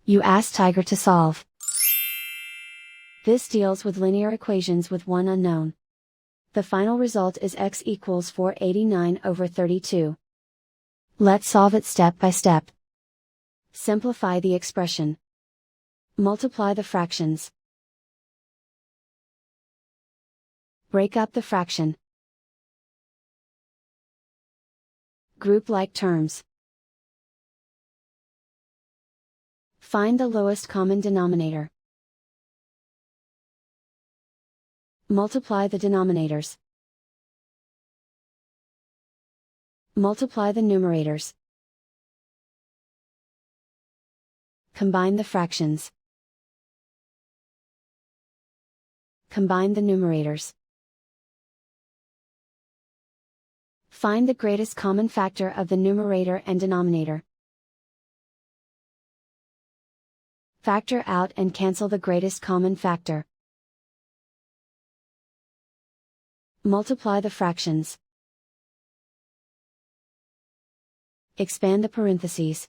You ask Tiger to solve. This deals with linear equations with one unknown. The final result is x equals 489/32. Let's solve it step by step. Simplify the expression. Multiply the fractions. Break up the fraction. Group like terms. Find the lowest common denominator. Multiply the denominators. Multiply the numerators. Combine the fractions. Combine the numerators. Find the greatest common factor of the numerator and denominator. Factor out and cancel the greatest common factor. Multiply the fractions. Expand the parentheses.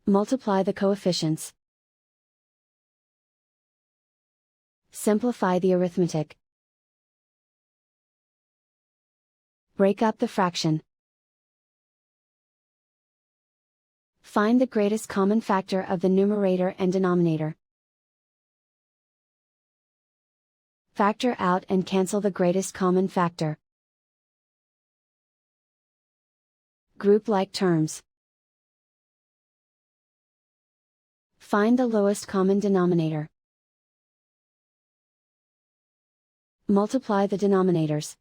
Multiply the coefficients. Simplify the arithmetic. Break up the fraction. Find the greatest common factor of the numerator and denominator. Factor out and cancel the greatest common factor. Group like terms. Find the lowest common denominator. Multiply the denominators.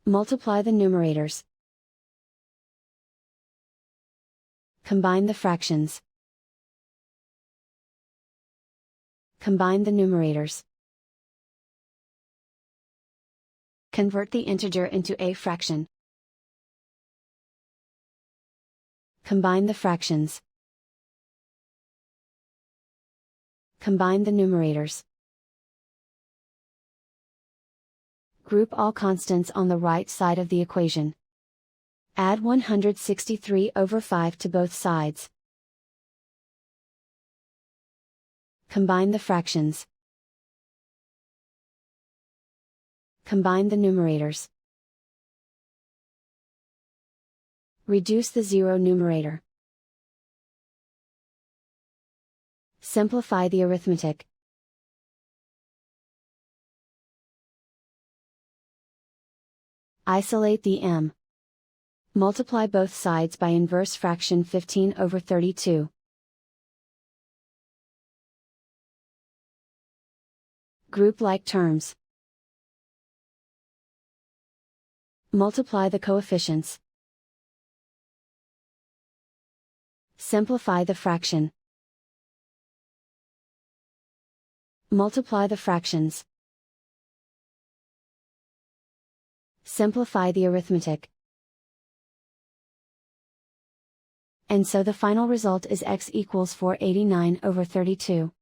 Multiply the numerators. Combine the fractions. Combine the numerators. Convert the integer into a fraction. Combine the fractions. Combine the numerators. Group all constants on the right side of the equation. Add 163/5 to both sides. Combine the fractions. Combine the numerators. Reduce the zero numerator. Simplify the arithmetic. Isolate the m. Multiply both sides by inverse fraction 15/32. Group like terms. Multiply the coefficients. Simplify the fraction. Multiply the fractions. Simplify the arithmetic. And so the final result is x equals 489/32.